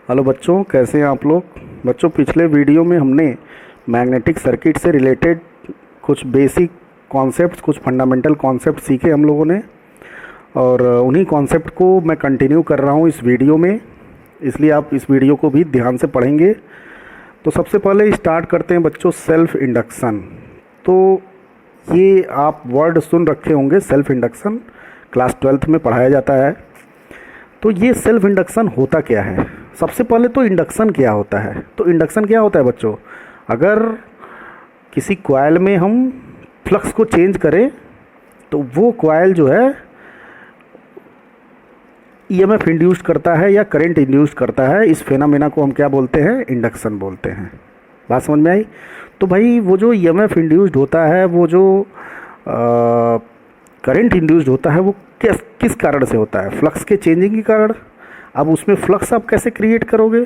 Hello बच्चों, कैसे हैं आप लोग। बच्चों, पिछले वीडियो में हमने मैग्नेटिक सर्किट से रिलेटेड कुछ बेसिक कॉन्सेप्ट्स, कुछ फंडामेंटल कॉन्सेप्ट सीखे हम लोगों ने, और उन्हीं कॉन्सेप्ट को मैं कंटिन्यू कर रहा हूं इस वीडियो में, इसलिए आप इस वीडियो को भी ध्यान से पढ़ेंगे। तो सबसे पहले स्टार्ट करते हैं बच्चों, सेल्फ इंडक्शन। तो ये आप वर्ड सुन रखे होंगे, सेल्फ इंडक्शन क्लास 12th में पढ़ाया जाता है। तो ये सेल्फ इंडक्शन होता क्या है। सबसे पहले तो इंडक्शन क्या होता है। तो इंडक्शन क्या होता है बच्चों, अगर किसी कॉइल में हम फ्लक्स को चेंज करें तो वो कॉइल जो है ईएमएफ इंड्यूस्ड करता है या करंट इंड्यूस्ड करता है। इस फेनामेना को हम क्या बोलते हैं, इंडक्शन बोलते हैं। बात समझ में आई। तो भाई वो जो ईएमएफ इंड्यूस्ड होता है, वो जो करंट इंड्यूस्ड होता है, वो किस कारण से होता है, फ्लक्स के चेंजिंग के कारण। अब उसमें फ्लक्स आप कैसे क्रिएट करोगे,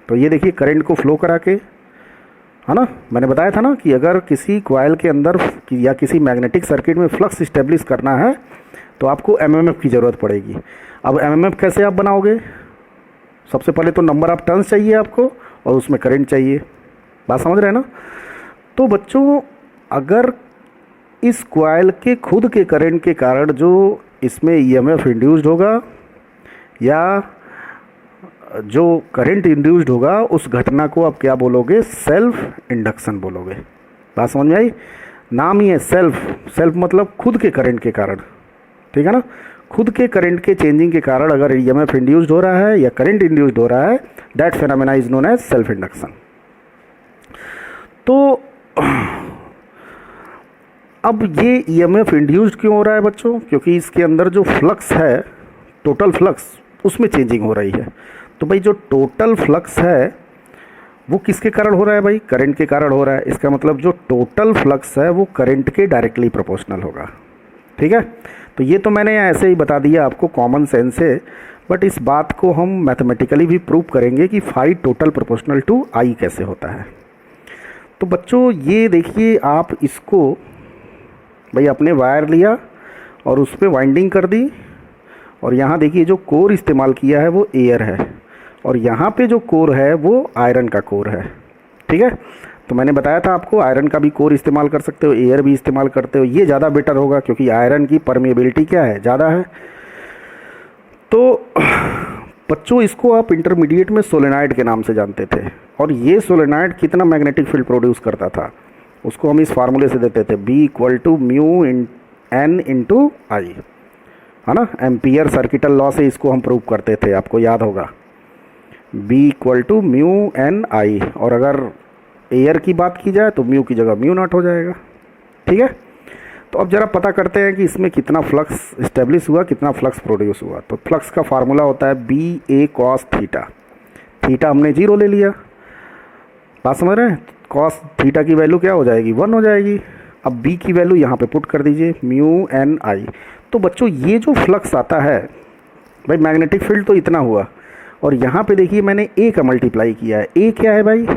तो ये देखिए करंट को फ्लो करा के, है ना। मैंने बताया था ना कि अगर किसी कॉइल के अंदर या किसी मैग्नेटिक सर्किट में फ्लक्स इस्टेब्लिश करना है तो आपको एमएमएफ की ज़रूरत पड़ेगी। अब एमएमएफ कैसे आप बनाओगे, सबसे पहले तो नंबर ऑफ टर्न्स चाहिए आपको और उसमें करंट चाहिए। बात समझ रहे हैं ना। तो बच्चों, अगर इस कॉइल के खुद के करंट के कारण जो इसमें ईएमएफ इंड्यूस्ड होगा या जो करंट इंड्यूस्ड होगा, उस घटना को आप क्या बोलोगे, सेल्फ इंडक्शन बोलोगे। बात समझ में आई। नाम ही है सेल्फ मतलब खुद के करंट के कारण, ठीक है ना। खुद के करंट के चेंजिंग के कारण अगर ईएमएफ इंड्यूस्ड हो रहा है या करंट इंड्यूस्ड हो रहा है, that phenomena is known as self induction. तो अब ये ईएमएफ इंड्यूस्ड क्यों हो रहा है बच्चों, क्योंकि इसके अंदर जो फ्लक्स है, टोटल फ्लक्स, उसमें चेंजिंग हो रही है। तो भाई जो टोटल फ्लक्स है वो किसके कारण हो रहा है, भाई करंट के कारण हो रहा है। इसका मतलब जो टोटल फ्लक्स है वो करंट के डायरेक्टली प्रोपोर्शनल होगा, ठीक है। तो ये तो मैंने ऐसे ही बता दिया आपको कॉमन सेंस से, बट इस बात को हम मैथमेटिकली भी प्रूव करेंगे कि फाई टोटल प्रोपोर्शनल टू आई कैसे होता है। तो बच्चों ये देखिए, आप इसको भाई अपने वायर लिया और उस पर वाइंडिंग कर दी, और यहाँ देखिए जो कोर इस्तेमाल किया है वो एयर है, और यहाँ पे जो कोर है वो आयरन का कोर है, ठीक है। तो मैंने बताया था आपको, आयरन का भी कोर इस्तेमाल कर सकते हो, एयर भी इस्तेमाल करते हो। ये ज़्यादा बेटर होगा क्योंकि आयरन की परमिएबिलिटी क्या है, ज़्यादा है। तो बच्चों, इसको आप इंटरमीडिएट में सोलेनाइड के नाम से जानते थे, और ये सोलेनाइड कितना मैग्नेटिक फील्ड प्रोड्यूस करता था, उसको हम इस फार्मूले से देते थे, B = म्यू N × I, है ना। एम्पियर सर्किटल लॉ से इसको हम प्रूव करते थे, आपको याद होगा, B = म्यू N I। और अगर एयर की बात की जाए तो म्यू की जगह म्यू नॉट हो जाएगा, ठीक है। तो अब ज़रा पता करते हैं कि इसमें कितना फ्लक्स इस्टेब्लिश हुआ, कितना फ्लक्स प्रोड्यूस हुआ। तो फ्लक्स का फार्मूला होता है BA cos थीटा। थीटा हमने 0 ले लिया, बात समझ रहे हैं। कॉस थीटा की वैल्यू क्या हो जाएगी, 1 हो जाएगी। अब B की वैल्यू यहाँ पे पुट कर दीजिए, म्यू N I। तो बच्चों ये जो फ्लक्स आता है, भाई मैग्नेटिक फील्ड तो इतना हुआ, और यहाँ पे देखिए मैंने A का मल्टीप्लाई किया है। A क्या है भाई,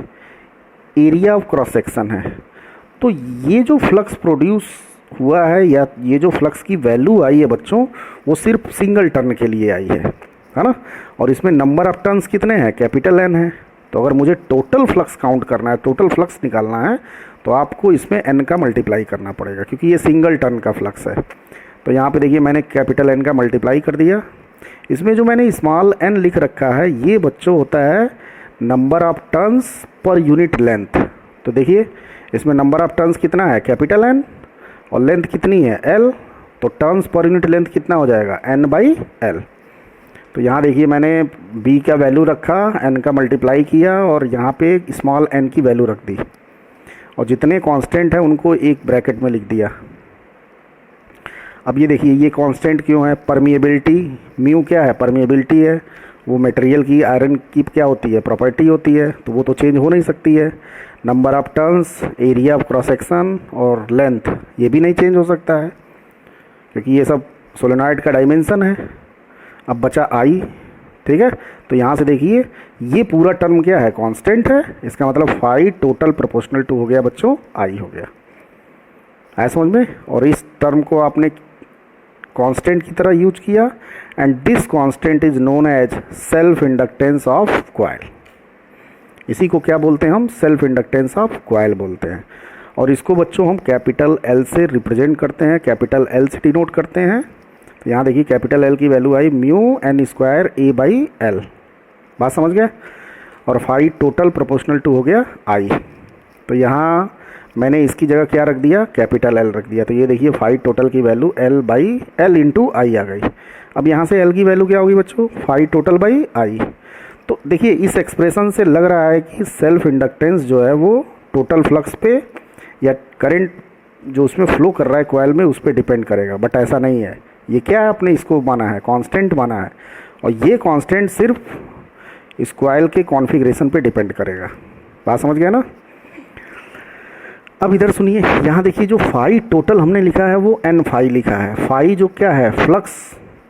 एरिया ऑफ क्रॉस सेक्शन है। तो ये जो फ्लक्स प्रोड्यूस हुआ है या ये जो फ्लक्स की वैल्यू आई है बच्चों, वो सिर्फ सिंगल टर्न के लिए आई है ना। और इसमें नंबर ऑफ टर्न्स कितने हैं, कैपिटल N है। तो अगर मुझे टोटल फ्लक्स काउंट करना है, टोटल फ्लक्स निकालना है, तो आपको इसमें N का मल्टीप्लाई करना पड़ेगा, क्योंकि ये सिंगल टर्न का फ्लक्स है। तो यहाँ पे देखिए मैंने कैपिटल N का मल्टीप्लाई कर दिया। इसमें जो मैंने स्मॉल n लिख रखा है, ये बच्चों होता है number of turns per unit length. तो देखिए इसमें नंबर ऑफ टर्न्स कितना है, कैपिटल N, और लेंथ कितनी है, L। तो टर्न्स पर यूनिट लेंथ कितना हो जाएगा, N/L। तो यहाँ देखिए मैंने B का वैल्यू रखा, N का मल्टीप्लाई किया, और यहाँ पे स्मॉल n की वैल्यू रख दी, और जितने कांस्टेंट हैं उनको एक ब्रैकेट में लिख दिया। अब ये देखिए ये कांस्टेंट क्यों है, परमिएबिलिटी, म्यू क्या है, परमिएबिलिटी है। वो मटेरियल की, आयरन की क्या होती है, प्रॉपर्टी होती है, तो वो तो चेंज हो नहीं सकती है। Number of turns, area of cross section और लेंथ, ये भी नहीं चेंज हो सकता है, क्योंकि ये सब सोलेनॉइड का डायमेंशन है। अब बचा आई, ठीक है। तो यहाँ से देखिए ये पूरा टर्म क्या है, कांस्टेंट है। इसका मतलब फाई टोटल प्रोपोर्शनल टू हो गया बच्चों, आई हो गया। आया समझ में। और इस टर्म को आपने कांस्टेंट की तरह यूज किया, and this constant is known as self inductance of coil. इसी को क्या बोलते हैं हम? सेल्फ इंडक्टेंस ऑफ कॉइल बोलते हैं। और इसको बच्चों हम कैपिटल एल से रिप्रेजेंट करते हैं, कैपिटल एल से डिनोट करते हैं। तो यहाँ देखिए कैपिटल एल की value I mu N square A by L, बात समझ गए। और फाई टोटल प्रोपोर्शनल टू हो गया आई। तो यहाँ मैंने इसकी जगह क्या रख दिया? कैपिटल एल रख दिया। तो ये देखिए फाई टोटल की value L by L into I आ गई। अब यहाँ से एल की वैल्यू क्या होगी बच्चों? Phi total by I. तो देखिए इस एक्सप्रेशन से लग रहा है कि सेल्फ इंडक्टेंस जो है वो टोटल फ्लक्स पे या करंट जो उसमें फ्लो कर रहा है कॉइल में उस पर डिपेंड करेगा, बट ऐसा नहीं है। ये क्या आपने इसको माना है? कांस्टेंट माना है, और ये कांस्टेंट सिर्फ इस कॉइल के कॉन्फ़िगरेशन पे डिपेंड करेगा। बात समझ गया ना? अब इधर सुनिए, यहाँ देखिए जो फाई टोटल हमने लिखा है वो एन फाई लिखा है। फाई जो क्या है? फ्लक्स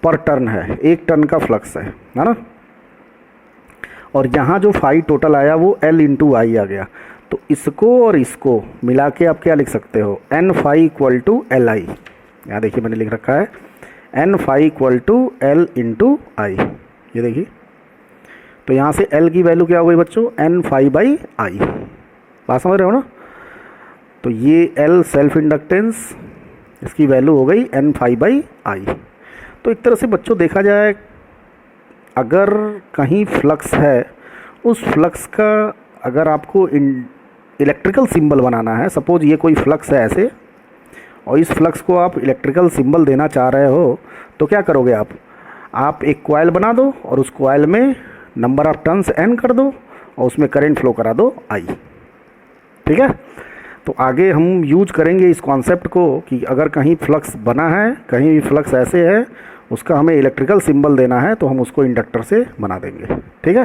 पर टर्न है, एक टर्न का फ्लक्स है ना। और यहाँ जो फाई टोटल आया वो एल इंटू आई आ गया। तो इसको और इसको मिला के आप क्या लिख सकते हो? N phi equal to L I. यहाँ देखिए मैंने लिख रखा है N phi equal to L into I. ये देखिए, तो यहाँ से एल की वैल्यू क्या हो गई बच्चों? N phi by I. बात समझ रहे हो ना? तो ये एल सेल्फ इंडक्टेंस, इसकी वैल्यू हो गई एन फाई बाई आई। तो एक तरह से बच्चों देखा जाए, अगर कहीं फ्लक्स है, उस फ्लक्स का अगर आपको इलेक्ट्रिकल सिंबल बनाना है, सपोज ये कोई फ्लक्स है ऐसे, और इस फ्लक्स को आप इलेक्ट्रिकल सिंबल देना चाह रहे हो, तो क्या करोगे आप एक कॉइल बना दो और उस कॉइल में नंबर ऑफ टर्न्स एन कर दो और उसमें करंट फ्लो करा दो आई। ठीक है? तो आगे हम यूज करेंगे इस कॉन्सेप्ट को कि अगर कहीं फ्लक्स बना है, कहीं भी फ्लक्स ऐसे है, उसका हमें इलेक्ट्रिकल सिंबल देना है, तो हम उसको इंडक्टर से बना देंगे। ठीक है?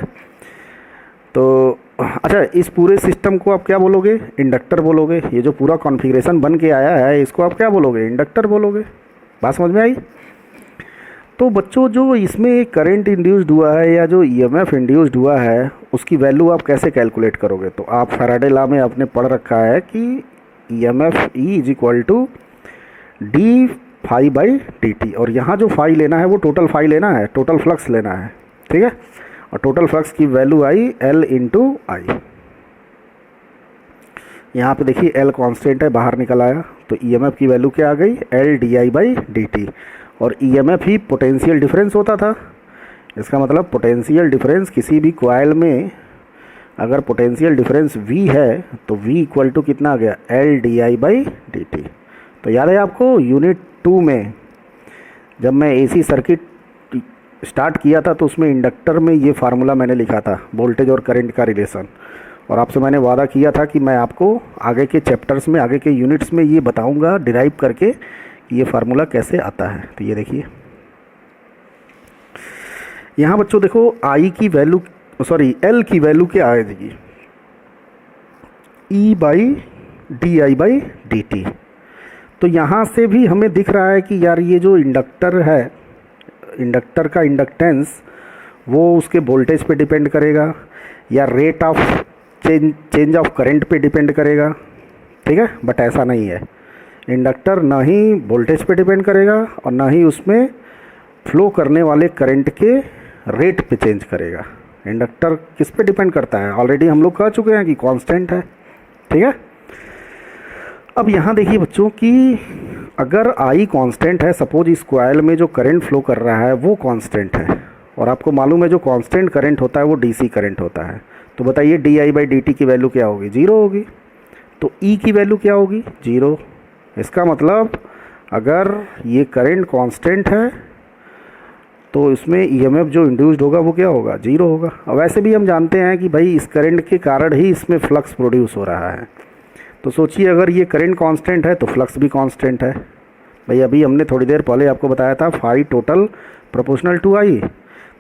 तो अच्छा, इस पूरे सिस्टम को आप क्या बोलोगे? इंडक्टर बोलोगे। ये जो पूरा कॉन्फ़िगरेशन बन के आया है इसको आप क्या बोलोगे? इंडक्टर बोलोगे। बात समझ में आई? तो बच्चों जो इसमें करंट इंड्यूस्ड हुआ है या जो ईएमएफ इंड्यूस्ड हुआ है उसकी वैल्यू आप कैसे कैलकुलेट करोगे? तो आप फैराडे लॉ में आपने पढ़ रखा है कि EMF E is equal to D phi by D T. और यहाँ जो फाई लेना है वो टोटल फाई लेना है, टोटल फ्लक्स लेना है। ठीक है? और टोटल फ्लक्स की वैल्यू आई एल इंटू आई। यहाँ पे देखिए एल कांस्टेंट है, बाहर निकल आया, तो ईएमएफ की वैल्यू क्या आ गई? L D I by D T. और ईएमएफ ही पोटेंशियल डिफरेंस होता था। इसका मतलब पोटेंशियल डिफरेंस किसी भी कॉइल में अगर पोटेंशियल डिफरेंस V है तो V इक्वल टू कितना आ गया? L D I by D T. तो याद है आपको यूनिट 2 में जब मैं एसी सर्किट स्टार्ट किया था तो उसमें इंडक्टर में ये फार्मूला मैंने लिखा था, वोल्टेज और करंट का रिलेशन। और आपसे मैंने वादा किया था कि मैं आपको आगे के चैप्टर्स में, आगे के यूनिट्स में ये बताऊंगा डिराइव करके कि ये फार्मूला कैसे आता है। तो ये देखिए यहाँ बच्चों देखो आई की वैल्यू, सॉरी एल की वैल्यू क्या आ जाएगी? E by D I by D T. तो यहाँ से भी हमें दिख रहा है कि यार ये जो इंडक्टर है, इंडक्टर का इंडक्टेंस वो उसके वोल्टेज पे डिपेंड करेगा या rate of change of current पे डिपेंड करेगा। ठीक है? बट ऐसा नहीं है। इंडक्टर ना ही वोल्टेज पे डिपेंड करेगा और ना ही उसमें फ्लो करने वाले करंट के रेट पे चेंज करेगा। इंडक्टर किस पे डिपेंड करता है? ऑलरेडी हम लोग कह चुके हैं कि कांस्टेंट है। ठीक है? अब यहाँ देखिए बच्चों कि अगर आई कांस्टेंट है, सपोज इस कॉइल में जो करंट फ्लो कर रहा है वो कांस्टेंट है, और आपको मालूम है जो कांस्टेंट करंट होता है वो डीसी करंट होता है, तो बताइए D I by D T की वैल्यू क्या होगी? 0 होगी। तो ई की वैल्यू क्या होगी? 0। इसका मतलब अगर ये करंट कांस्टेंट है तो इसमें ईएमएफ जो इंड्यूस्ड होगा वो क्या होगा? 0 होगा। और वैसे भी हम जानते हैं कि भाई इस करंट के कारण ही इसमें फ्लक्स प्रोड्यूस हो रहा है। तो सोचिए अगर ये करंट कांस्टेंट है तो फ्लक्स भी कांस्टेंट है। भाई अभी हमने थोड़ी देर पहले आपको बताया था फाई टोटल प्रोपोर्शनल टू आई।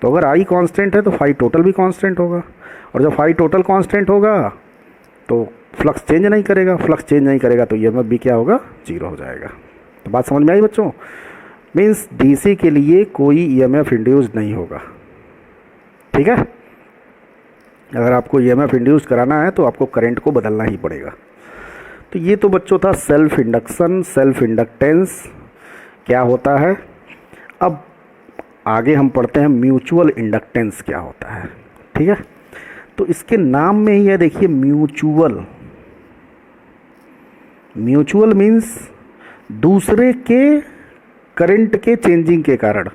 तो अगर आई कांस्टेंट है तो फाई टोटल भी कांस्टेंट होगा, और जब फाई टोटल कांस्टेंट होगा तो फ्लक्स चेंज नहीं करेगा, फ्लक्स चेंज नहीं करेगा तो ईएमएफ भी क्या होगा? 0 हो जाएगा। तो बात समझ में आई बच्चों? मीन्स डीसी के लिए कोई ईएमएफ इंड्यूस्ड नहीं होगा। ठीक है? अगर आपको ईएमएफ इंड्यूस्ड कराना है तो आपको करंट को बदलना ही पड़ेगा। तो ये तो बच्चों था सेल्फ इंडक्शन, सेल्फ इंडक्टेंस क्या होता है, आगे हम पढ़ते हैं म्यूचुअल इंडक्टेंस क्या होता है। ठीक है, तो इसके नाम में ही है, देखिए म्यूचुअल। म्यूचुअल मीन्स दूसरे के करंट के चेंजिंग के कारण,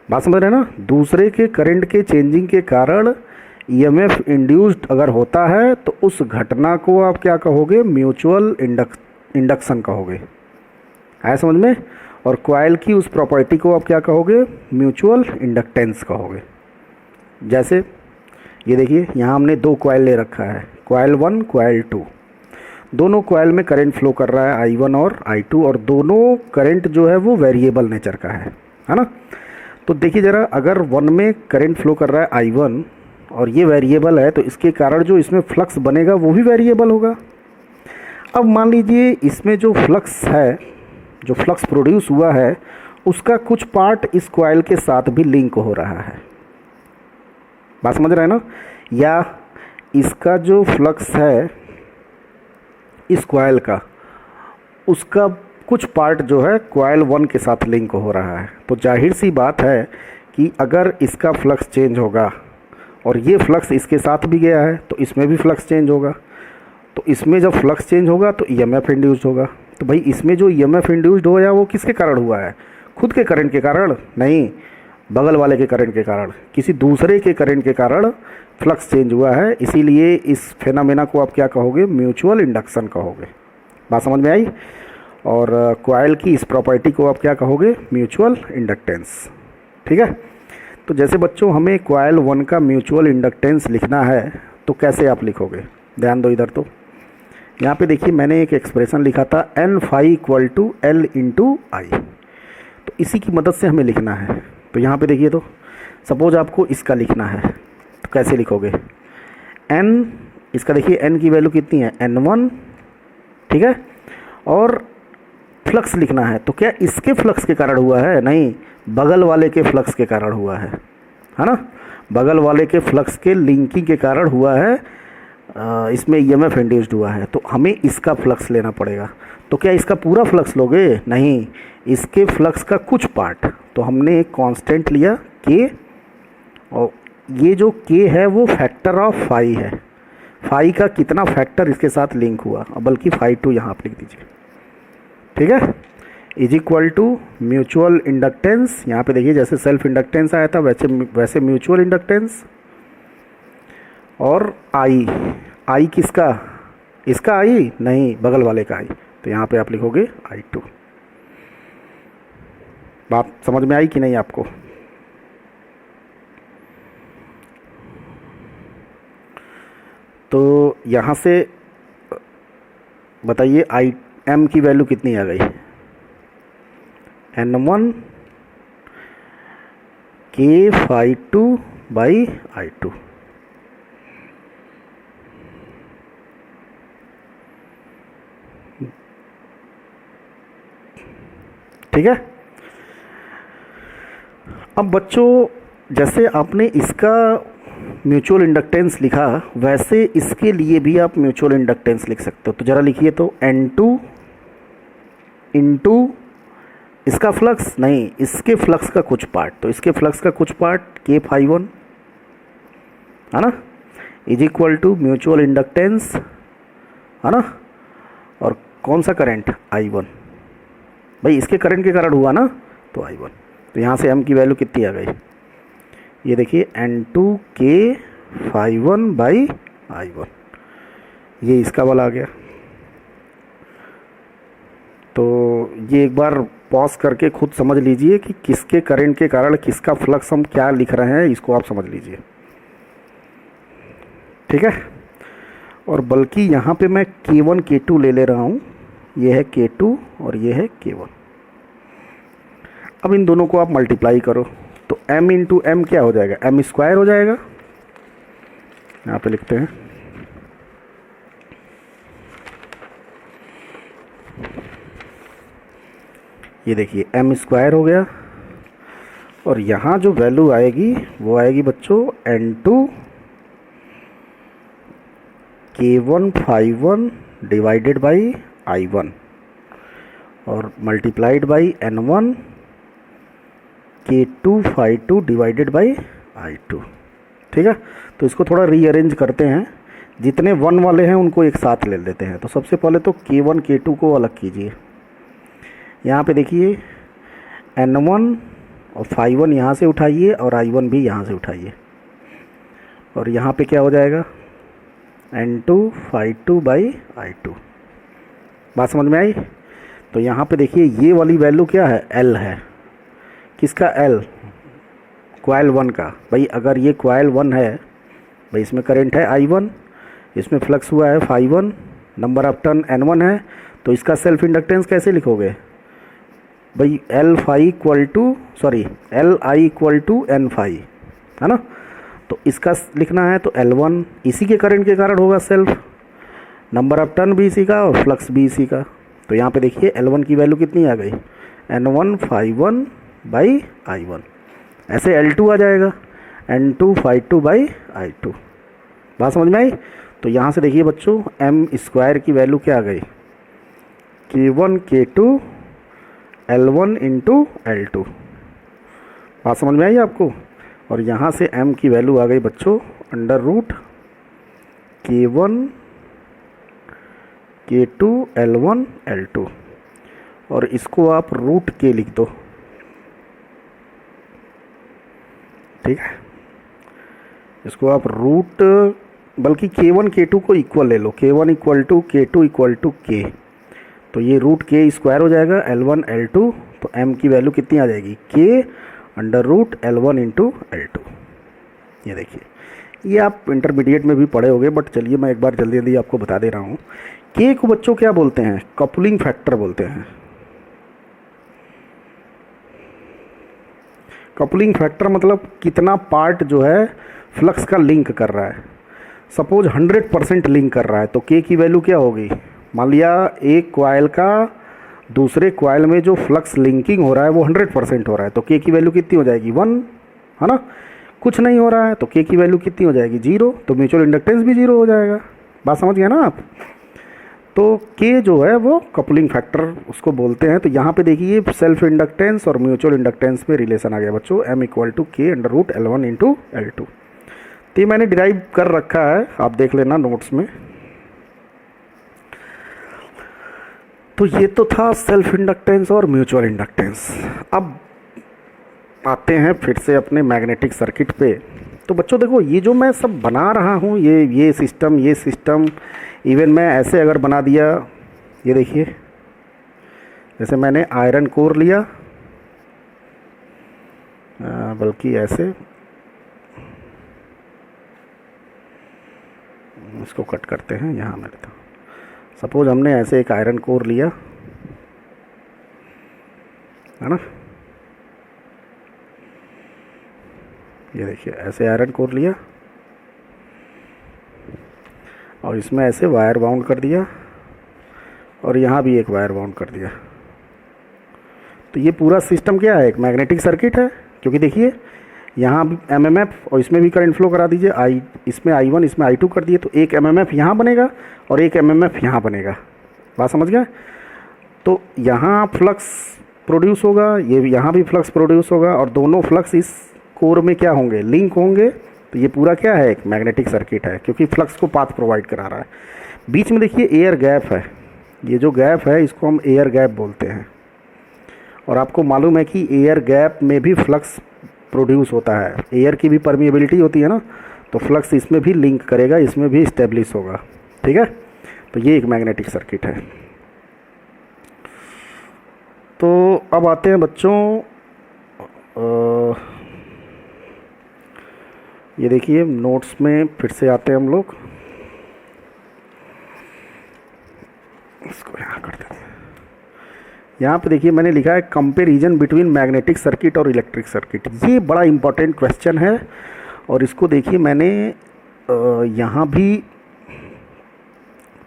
बात समझ रहे हैं ना, दूसरे के करंट के चेंजिंग के कारण ईएमएफ इंड्यूस्ड अगर होता है तो उस घटना को आप क्या कहोगे, म्यूचुअल इंडक्शन कहोगे। आया समझ में। और कॉइल की उस प्रॉपर्टी को आप क्या कहोगे, म्यूचुअल इंडक्टेंस कहोगे। जैसे ये देखिए, यहाँ हमने दो कॉइल ले रखा है, कॉइल 1 कॉइल 2। दोनों कॉइल में करंट फ्लो कर रहा है I1 और I2, और दोनों करंट जो है वो वेरिएबल नेचर का है ना। तो देखिए ज़रा, अगर 1 में करंट फ्लो कर रहा है I1 और ये वेरिएबल है, तो इसके कारण जो इसमें फ्लक्स बनेगा वो भी वेरिएबल होगा। अब मान लीजिए इसमें जो फ्लक्स है, जो फ्लक्स प्रोड्यूस हुआ है, उसका कुछ पार्ट इस कॉइल के साथ भी लिंक हो रहा है। बात समझ रहे हैं ना। या इसका जो फ्लक्स है इस कॉइल का, उसका कुछ पार्ट जो है कॉइल 1 के साथ लिंक हो रहा है। तो जाहिर सी बात है कि अगर इसका फ्लक्स चेंज होगा और ये फ्लक्स इसके साथ भी गया है तो इसमें भी फ्लक्स चेंज होगा। तो इसमें जब फ्लक्स चेंज होगा तो ईएमएफ इंड्यूस्ड होगा। तो भाई इसमें जो ईएमएफ इंड्यूस्ड हुआ वो किसके कारण हुआ है, खुद के करंट के कारण नहीं, बगल वाले के करंट के कारण, किसी दूसरे के करंट के कारण फ्लक्स चेंज हुआ है। इसीलिए इस फेनामेना को आप क्या कहोगे, म्यूचुअल इंडक्शन कहोगे। बात समझ में आई। और कॉइल की इस प्रॉपर्टी को आप क्या कहोगे, म्यूचुअल इंडक्टेंस। ठीक है, तो जैसे बच्चों हमें कॉइल 1 का म्यूचुअल इंडक्टेंस लिखना है तो कैसे आप लिखोगे, ध्यान दो इधर। तो यहाँ पे देखिए मैंने एक एक्सप्रेशन लिखा था N phi equal to L into I, तो इसी की मदद से हमें लिखना है। तो यहाँ पे देखिए, तो सपोज आपको इसका लिखना है तो कैसे लिखोगे, N, इसका देखिए N की वैल्यू कितनी है, N1। ठीक है, और फ्लक्स लिखना है तो क्या इसके फ्लक्स के कारण हुआ है, नहीं, बगल वाले के फ्लक्स के कारण हुआ है ना। बगल वाले के फ्लक्स के लिंकिंग के कारण हुआ है, इसमें ईएमएफ इंड्यूस्ड हुआ है। तो हमें इसका फ्लक्स लेना पड़ेगा। तो क्या इसका पूरा फ्लक्स लोगे, नहीं, इसके फ्लक्स का कुछ पार्ट। तो हमने एक कांस्टेंट लिया K, और ये जो K है वो फैक्टर ऑफ फाई है। फाई का कितना फैक्टर इसके साथ लिंक हुआ, बल्कि phi2 यहाँ आप लिख दीजिए। ठीक है, is equal to mutual inductance. यहाँ पे देखिए जैसे सेल्फ इंडक्टेंस आया था वैसे म्यूचुअल इंडक्टेंस, और आई किसका, इसका आई नहीं, बगल वाले का आई। तो यहाँ पे आप लिखोगे I2। बात समझ में आई कि नहीं आपको। तो यहाँ से बताइए M की वैल्यू कितनी आ गई, N1 K phi2 by I2। ठीक है। अब बच्चों जैसे आपने इसका म्यूचुअल इंडक्टेंस लिखा, वैसे इसके लिए भी आप म्यूचुअल इंडक्टेंस लिख सकते हो। तो ज़रा लिखिए, तो N2 इंटू इसका फ्लक्स, नहीं, इसके फ्लक्स का कुछ पार्ट, तो इसके फ्लक्स का कुछ पार्ट K phi1 है ना, is equal to mutual inductance है ना, और कौन सा करंट, I1। भाई इसके करंट के कारण हुआ ना, तो I1। तो यहाँ से M की वैल्यू कितनी आ गई, ये देखिए N2 K phi1 by I1, ये इसका वाला आ गया। तो ये एक बार पॉज करके खुद समझ लीजिए कि किसके करंट के कारण किसका फ्लक्स हम क्या लिख रहे हैं, इसको आप समझ लीजिए। ठीक है, और बल्कि यहाँ पे मैं K1 K2 ले रहा हूँ, ये है K2 और ये है K1। अब इन दोनों को आप मल्टीप्लाई करो तो M इंटू एम क्या हो जाएगा, M स्क्वायर हो जाएगा। यहाँ पे लिखते हैं, ये देखिए M स्क्वायर हो गया, और यहाँ जो वैल्यू आएगी वो आएगी बच्चों N2 K1 phi1 divided by I1 और multiplied by N1 K2 phi2 divided by I2। ठीक है, तो इसको थोड़ा रीअरेंज करते हैं, जितने 1 वाले हैं उनको एक साथ ले लेते हैं। तो सबसे पहले तो K1 K2 को अलग कीजिए। यहाँ पे देखिए N1 और phi1 यहाँ से उठाइए और I1 भी यहाँ से उठाइए, और यहाँ पे क्या हो जाएगा N2 phi2 बाई I2। बात समझ में आई? तो यहाँ पे देखिए ये वाली वैल्यू क्या है, L है। किसका L? कॉइल 1 का। भाई अगर ये कॉइल 1 है, भाई इसमें करंट है I1, इसमें फ्लक्स हुआ है phi1, number of turn N1 है, तो इसका सेल्फ इंडक्टेंस कैसे लिखोगे भाई? L I equal to N phi, है ना। तो इसका लिखना है तो L1 इसी के करंट के कारण होगा सेल्फ, नंबर ऑफ टर्न भी इसी का और फ्लक्स भी इसी का। तो यहाँ पे देखिए L1 की वैल्यू कितनी आ गई, N1 phi1 बाई I1। ऐसे L2 आ जाएगा N2 phi2 बाई I2। बात समझ में आई? तो यहाँ से देखिए बच्चों m स्क्वायर की वैल्यू क्या आ गई, K1 K2 L1 into L2। बात समझ में आई आपको? और यहाँ से m की वैल्यू आ गई बच्चों under root K1 K2 L1 L2, और इसको आप रूट K लिख दो। ठीक है, इसको आप रूट, बल्कि K1 K2 को इक्वल ले लो, K1 equal to K2 equal to K, तो ये रूट K स्क्वायर हो जाएगा L1 L2। तो m की वैल्यू कितनी आ जाएगी, K under root L1 into L2। ये देखिए, ये आप इंटरमीडिएट में भी पढ़े होंगे, बट चलिए मैं एक बार जल्दी जल्दी आपको बता दे रहा हूँ। K को बच्चों क्या बोलते हैं, कपलिंग फैक्टर बोलते हैं। कपलिंग फैक्टर मतलब कितना पार्ट जो है फ्लक्स का लिंक कर रहा है। सपोज 100% लिंक कर रहा है तो K की वैल्यू क्या होगी, मान लिया एक कॉइल का दूसरे कॉइल में जो फ्लक्स लिंकिंग हो रहा है वो 100% हो रहा है, तो K की वैल्यू कितनी हो जाएगी 1, है ना। कुछ नहीं हो रहा है तो K की वैल्यू कितनी हो जाएगी 0, तो म्यूचुअल इंडक्टेंस भी 0 हो जाएगा। बात समझ गया ना आप? तो K जो है वो कपलिंग फैक्टर उसको बोलते हैं। तो यहाँ पे देखिए सेल्फ इंडक्टेंस और म्यूचुअल इंडक्टेंस में रिलेशन आ गया बच्चों, m equal to K under root L1 into L2। तो ये मैंने डिराइव कर रखा है, आप देख लेना नोट्स में। तो ये तो था सेल्फ इंडक्टेंस और म्यूचुअल इंडक्टेंस। अब आते हैं फिर से अपने मैग्नेटिक सर्किट पे। तो बच्चों देखो ये जो मैं सब बना रहा हूँ, ये सिस्टम इवन मैं ऐसे अगर बना दिया, ये देखिए जैसे मैंने आयरन कोर लिया, बल्कि ऐसे इसको कट करते हैं, यहाँ मैं लेता हूँ। सपोज हमने ऐसे एक आयरन कोर लिया, है ना, ये देखिए ऐसे आयरन कोर लिया और इसमें ऐसे वायर बाउंड कर दिया और यहाँ भी एक वायर बाउंड कर दिया। तो ये पूरा सिस्टम क्या है, एक मैग्नेटिक सर्किट है। क्योंकि देखिए यहाँ भी एमएमएफ और इसमें भी करंट फ्लो करा दीजिए, इसमें I1 इसमें I2 कर दिए, तो एक एमएमएफ यहाँ बनेगा और एक एमएमएफ यहाँ बनेगा। बात समझ गए? तो यहाँ फ्लक्स प्रोड्यूस होगा, ये यहाँ भी फ्लक्स प्रोड्यूस होगा, और दोनों फ्लक्स इस कोर में क्या होंगे, लिंक होंगे। तो ये पूरा क्या है, एक मैग्नेटिक सर्किट है, क्योंकि फ्लक्स को पाथ प्रोवाइड करा रहा है। बीच में देखिए एयर गैप है, ये जो गैप है इसको हम एयर गैप बोलते हैं। और आपको मालूम है कि एयर गैप में भी फ्लक्स प्रोड्यूस होता है, एयर की भी परमिएबिलिटी होती है ना, तो फ्लक्स इसमें भी लिंक करेगा, इसमें भी इस्टेब्लिश होगा। ठीक है, तो ये एक मैग्नेटिक सर्किट है। तो अब आते हैं बच्चों, ये देखिए नोट्स में फिर से आते हैं हम लोग, इसको यहाँ कर देते हैं। यहाँ पे देखिए मैंने लिखा है कंपैरिजन बिटवीन मैग्नेटिक सर्किट और इलेक्ट्रिक सर्किट। ये बड़ा इंपॉर्टेंट क्वेश्चन है और इसको देखिए मैंने यहाँ भी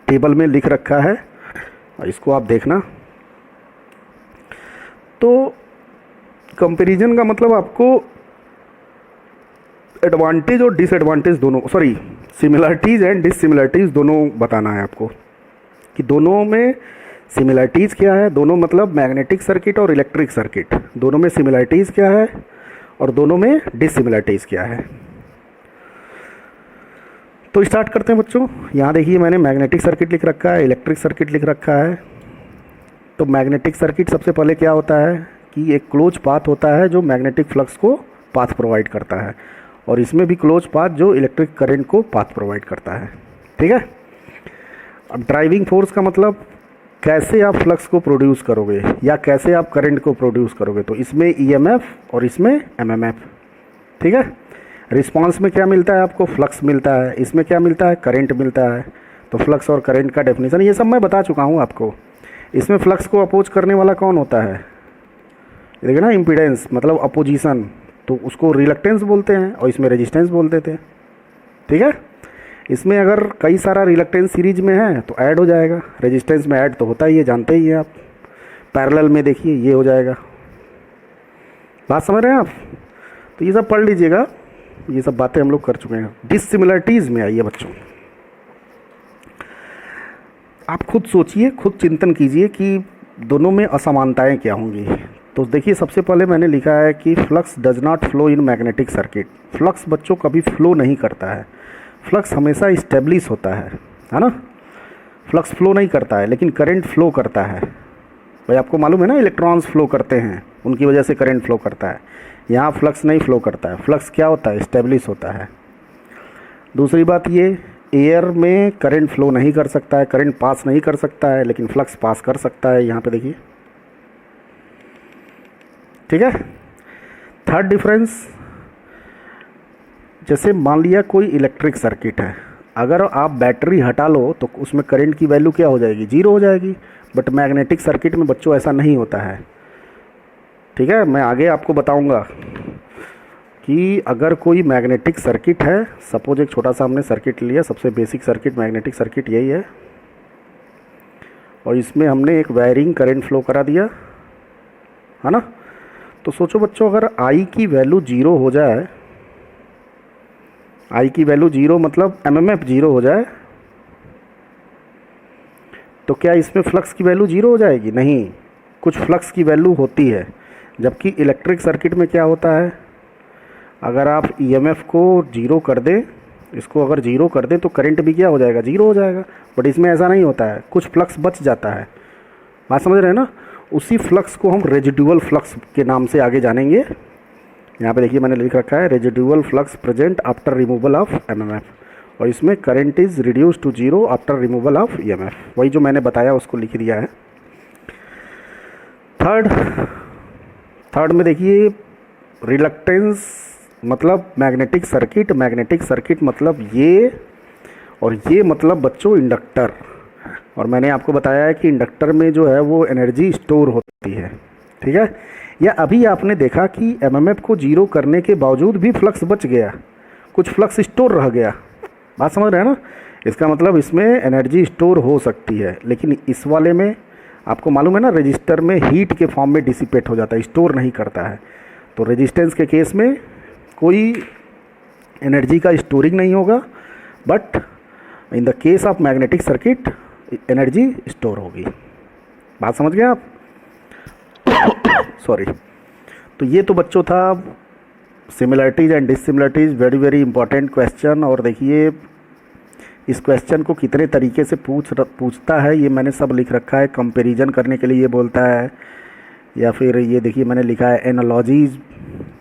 टेबल में लिख रखा है और इसको आप देखना। तो कंपैरिजन का मतलब आपको एडवांटेज और डिसएडवांटेज दोनों, सिमिलरिटीज़ एंड डिससिमिलरिटीज़ दोनों बताना है आपको कि दोनों में सिमिलरिटीज़ क्या है, दोनों मतलब मैग्नेटिक सर्किट और इलेक्ट्रिक सर्किट, दोनों में सिमिलरिटीज़ क्या है और दोनों में डिसिमिलरिटीज़ क्या है। तो स्टार्ट करते हैं बच्चों। यहाँ देखिए मैंने मैग्नेटिक सर्किट लिख रखा है, इलेक्ट्रिक सर्किट लिख रखा है। तो मैग्नेटिक सर्किट सबसे पहले क्या होता है कि एक क्लोज पाथ होता है जो मैग्नेटिक फ्लक्स को पाथ प्रोवाइड करता है, और इसमें भी क्लोज पाथ जो इलेक्ट्रिक करंट को पाथ प्रोवाइड करता है। ठीक है। अब ड्राइविंग फोर्स का मतलब कैसे आप फ्लक्स को प्रोड्यूस करोगे या कैसे आप करंट को प्रोड्यूस करोगे, तो इसमें ईएमएफ और इसमें एमएमएफ। ठीक है। रिस्पांस में क्या मिलता है आपको, फ्लक्स मिलता है, इसमें क्या मिलता है, करंट मिलता है। तो फ्लक्स और करंट का डेफिनेशन ये सब मैं बता चुका हूँ आपको। इसमें फ्लक्स को अपोज करने वाला कौन होता है, देखिए ना, इम्पीडेंस मतलब अपोजिशन, तो उसको रिलक्टेंस बोलते हैं और इसमें रेजिस्टेंस बोलते थे। ठीक है। इसमें अगर कई सारा रिलक्टेंस सीरीज में है तो ऐड हो जाएगा, रेजिस्टेंस में ऐड तो होता ही है, जानते ही हैं आप। पैरेलल में देखिए ये हो जाएगा। बात समझ रहे हैं आप। तो ये सब पढ़ लीजिएगा, ये सब बातें हम लोग कर चुके हैं। डिसिमिलरिटीज़ में आइए बच्चों, आप खुद सोचिए, खुद चिंतन कीजिए कि दोनों में असमानताएं क्या होंगी। तो देखिए सबसे पहले मैंने लिखा है कि flux does not flow in magnetic circuit. Flux बच्चों कभी फ्लो नहीं करता है, फ्लक्स हमेशा इस्टेब्लिश होता है ना। फ्लक्स फ्लो नहीं करता है लेकिन करंट फ्लो करता है। भाई आपको मालूम है ना, इलेक्ट्रॉन्स फ्लो करते हैं, उनकी वजह से करंट फ्लो करता है। यहाँ फ्लक्स नहीं फ्लो करता है, फ्लक्स क्या होता है, इस्टेब्लिश होता है। दूसरी बात ये, एयर में करंट फ्लो नहीं कर सकता है, करंट पास नहीं कर सकता है, लेकिन फ्लक्स पास कर सकता है। यहाँ पे देखिए। ठीक है। थर्ड डिफरेंस, जैसे मान लिया कोई इलेक्ट्रिक सर्किट है, अगर आप बैटरी हटा लो तो उसमें करंट की वैल्यू क्या हो जाएगी, जीरो हो जाएगी। बट मैग्नेटिक सर्किट में बच्चों ऐसा नहीं होता है। ठीक है। मैं आगे आपको बताऊंगा कि अगर कोई मैग्नेटिक सर्किट है, सपोज एक छोटा सा हमने सर्किट लिया, सबसे बेसिक सर्किट मैग्नेटिक सर्किट यही है, और इसमें हमने एक वायरिंग करंट फ्लो करा दिया, है ना। तो सोचो बच्चों, अगर आई की वैल्यू जीरो हो जाए, आई की वैल्यू जीरो मतलब एमएमएफ जीरो हो जाए, तो क्या इसमें फ्लक्स की वैल्यू जीरो हो जाएगी? नहीं, कुछ फ्लक्स की वैल्यू होती है। जबकि इलेक्ट्रिक सर्किट में क्या होता है, अगर आप ईएमएफ को जीरो कर दें, इसको अगर जीरो कर दें तो करंट भी क्या हो जाएगा, जीरो हो जाएगा। बट इसमें ऐसा नहीं होता है, कुछ फ्लक्स बच जाता है। बात समझ रहे हैं ना। उसी फ्लक्स को हम रेजिडुअल फ्लक्स के नाम से आगे जानेंगे। यहाँ पे देखिए मैंने लिख रखा है residual flux present after removal of MMF, और इसमें current is reduce to zero after removal of EMF. वही जो मैंने बताया उसको लिख दिया है। थर्ड में देखिए रिलक्टेंस मतलब मैग्नेटिक सर्किट, मैग्नेटिक सर्किट मतलब ये, और ये मतलब बच्चों इंडक्टर। और मैंने आपको बताया है कि इंडक्टर में जो है वो एनर्जी स्टोर होती है। ठीक है। या अभी आपने देखा कि एमएमएफ को जीरो करने के बावजूद भी फ्लक्स बच गया, कुछ फ्लक्स स्टोर रह गया। बात समझ रहे हैं ना। इसका मतलब इसमें एनर्जी स्टोर हो सकती है, लेकिन इस वाले में आपको मालूम है ना, रजिस्टर में हीट के फॉर्म में डिसिपेट हो जाता है, स्टोर नहीं करता है। तो रेजिस्टेंस के केस में कोई एनर्जी का स्टोरिंग नहीं होगा, but in the case of magnetic circuit energy store होगी। बात समझ गए आप। सॉरी। तो ये तो बच्चों था similarities and dissimilarities, very very important question. और देखिए इस क्वेश्चन को कितने तरीके से पूछता है ये मैंने सब लिख रखा है। कंपैरिजन करने के लिए ये बोलता है, या फिर ये देखिए मैंने लिखा है analogies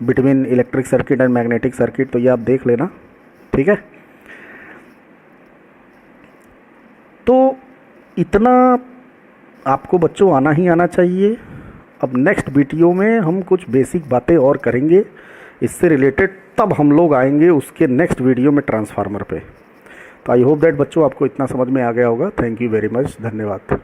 between electric circuit and magnetic circuit, तो ये आप देख लेना। ठीक है। तो इतना आपको बच्चों आना ही आना चाहिए। अब नेक्स्ट वीडियो में हम कुछ बेसिक बातें और करेंगे इससे रिलेटेड, तब हम लोग आएंगे उसके नेक्स्ट वीडियो में ट्रांसफार्मर पे। तो आई होप दैट बच्चों आपको इतना समझ में आ गया होगा। थैंक यू वेरी मच, धन्यवाद।